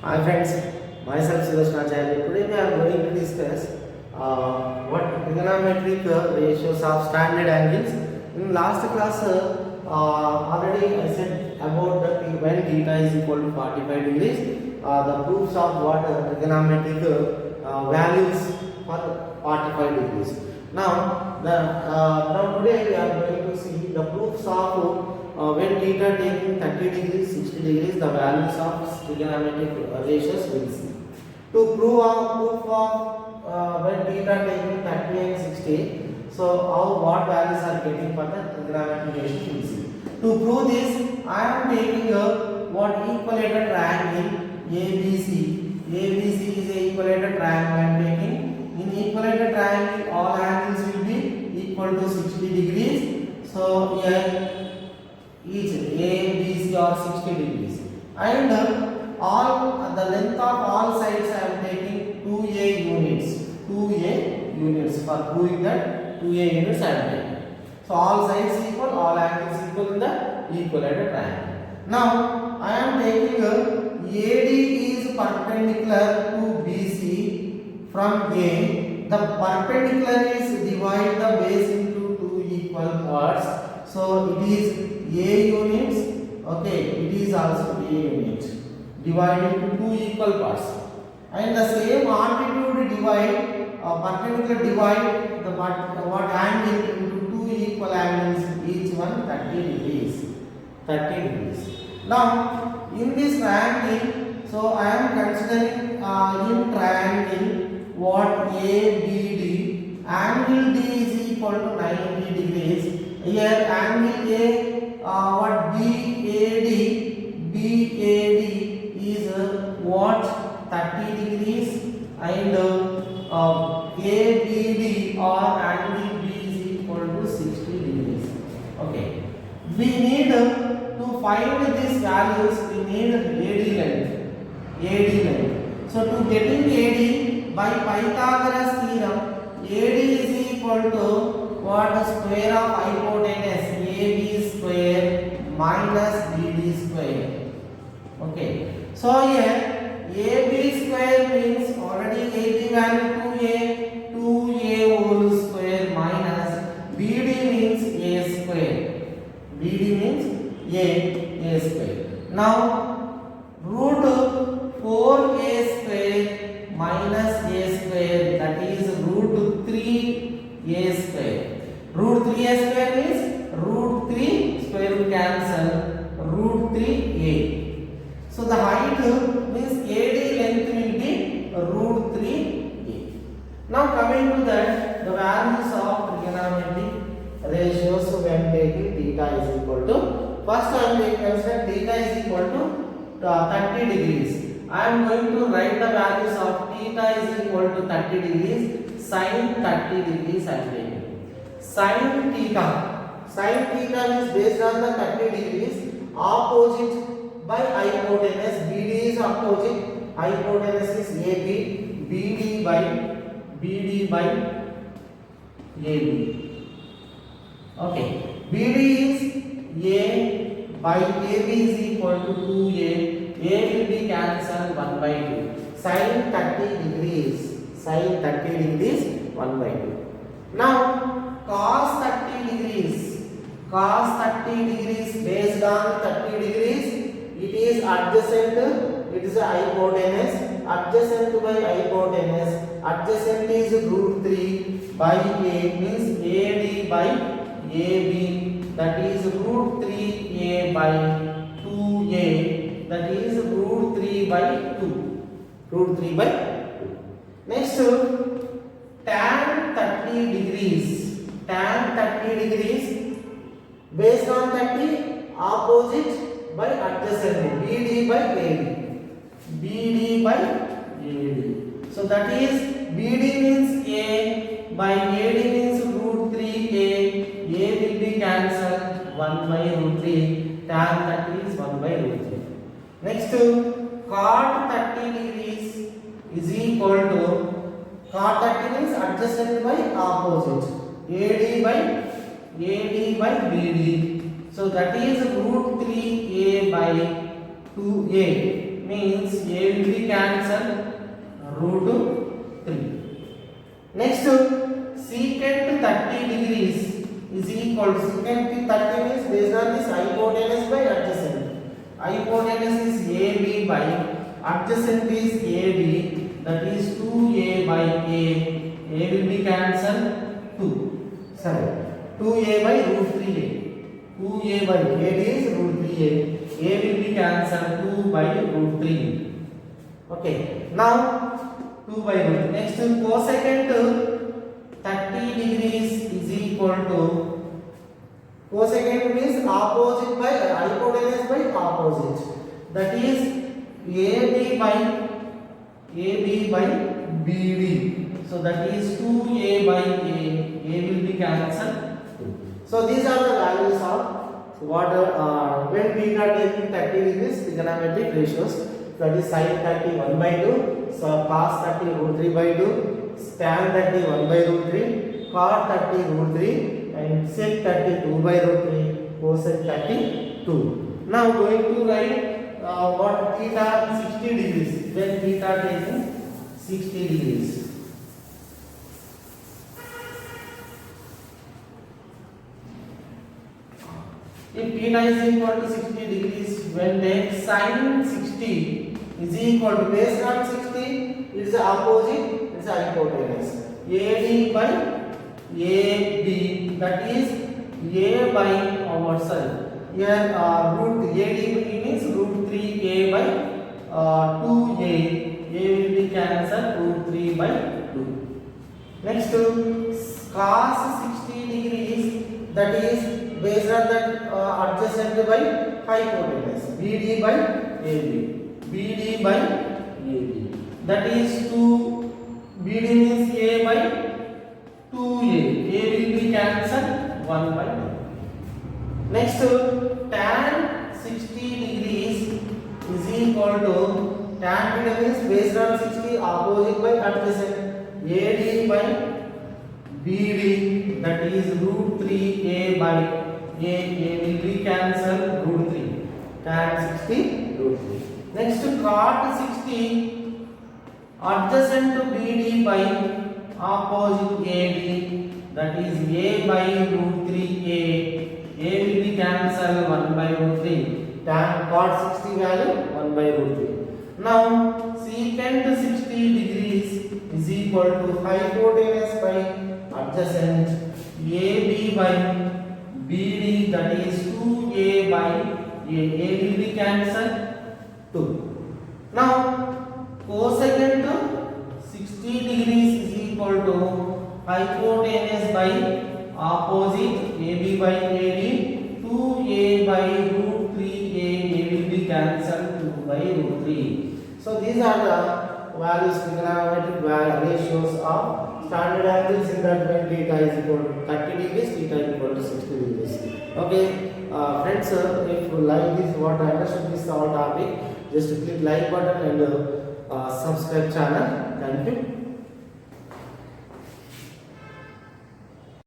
Hi friends, myself Sudarshanacharya. Today we are going to discuss what trigonometric ratios of standard angles. In last class, already I said about that when theta is equal to 45 degrees, the proofs of what trigonometric values for 45 degrees. Now today we are going to see the proofs of when theta taking 30 degrees, 60 degrees, the values of trigonometric ratios will see. To prove when theta taking 30 and 60, so what values are getting for the trigonometric ratios will see. To prove this, I am taking a what equilateral triangle ABC. ABC is a equilateral triangle I am taking. In equilateral triangle, all angles will be equal to 60 degrees. So here each A, B, C are 60 degrees, and all the length of all sides I am taking 2A units. 2A units for proving that 2A units I am taking. So all sides equal, all angles equal in the equilateral triangle. Now I am taking AD is perpendicular to BC from A. The perpendicular is divide the base into two equal parts. So it is A units, okay, it is also A unit divided into two equal parts, and the same altitude divide perpendicular divide the what angle into two equal angles, each one 30 degrees. 30 degrees. Now in this triangle, so I am considering in triangle what ABD, angle D is equal to 90 degrees. Here angle A what BAD is what 30 degrees, and ABD or angle B is equal to 60 degrees. Okay, we need to find these values, we need AD length. AD length. So to getting AD by Pythagoras theorem, AD is equal to what square of hypotenuse AB square minus BD square. Okay, so here AB square means already AB value 2A whole square minus BD means A square. BD means A square. Now root 4A square minus A square, that is root 3A square. Root 3A square means root 3 square will cancel, root 3A. So the height means AD length will be root 3A. Now coming to that, the values of trigonometric ratios when taking theta is equal to, first I am consider theta is equal to 30 degrees. I am going to write the values of theta is equal to 30 degrees, sin 30 degrees I am taking. Sin theta is based on the 30 degrees, opposite by hypotenuse. BD is opposite, hypotenuse is AB, BD by AB. Okay, BD is A by AB is equal to 2A. A will be cancelled 1 by 2. Sin 30 degrees 1 by 2. Now cos 30 degrees based on 30 degrees, it is adjacent, it is a hypotenuse, adjacent by hypotenuse, adjacent is root 3 by A means AD by AB, that is root 3A by 2A, that is root 3 by 2, root 3 by 2. Next, tan 30 degrees based on 30, opposite by adjacent, BD by AD. So that is BD means A by AD means root 3A. A will be cancelled 1 by root 3. Tan 30 is 1 by root 3. Next, cot 30 degrees is equal to, cot 30 means adjacent by opposite, AD by BD. So that is root 3A by 2A means A will be cancelled root 3. Next, secant 30 degrees is equal to secant 30 means based on this hypotenuse by adjacent. Hypotenuse is AB by adjacent is AD, that is 2A by A. A will be cancelled 2. Sorry, 2A by root 3A. 2A by AD is root 3A. A will be cancelled 2 by root 3. Okay, now 2 by root. Next, cosecant 30 degrees is equal to, cosecant means opposite by hypotenuse by opposite, that is AB by BD. So that is 2A by A. A will be cancelled 2. So these are the values of what when we are taking 30 degrees trigonometric ratios. That is sin 30 1 by 2, so cos 30 root 3 by 2, tan 30 1 by root 3, cot 30 root 3, and sec 30 2 by root 3, cosec 30 2. Now going to write what theta 60 degrees. When theta taking 60 degrees. If theta is equal to 60 degrees, when take sin 60 is equal to, based on 60, it is opposite, it is hypotenuse. AD by AB, that is A by ourselves. Here root AD means root 3A by 2A. A will be cancelled root 3 by 2. Next, cos 60 degrees, that is based on that adjacent by hypotenuse. BD by AB. BD by AB. That is 2. BD means A by 2A. A will be cancelled 1 by 2. Next, tan 60 degrees is equal to, tan theta means based on 60 opposite by adjacent. AD by BD, that is root 3A by A. A will be cancelled root 3. Tan 60 root 3. Next, cot 60 adjacent to BD by opposite AD, that is A by root 3A. A will be cancelled 1 by root 3. Tan cot 60 value 1 by root 3. Now secant 60 degrees is equal to hypotenuse by adjacent AB by BD, that is 2A by A. A will be cancelled 2. Now cosecant 60 degrees is equal to hypotenuse by opposite AB by AD, 2A by root 3A. A will be cancelled 2 by root 3. So these are the values, trigonometric ratios of standard angles in that when theta is equal to 30 degrees, theta is equal to 60 degrees. Okay, friends, if you like this, what I understood this our topic, just click like button and subscribe channel. Thank you.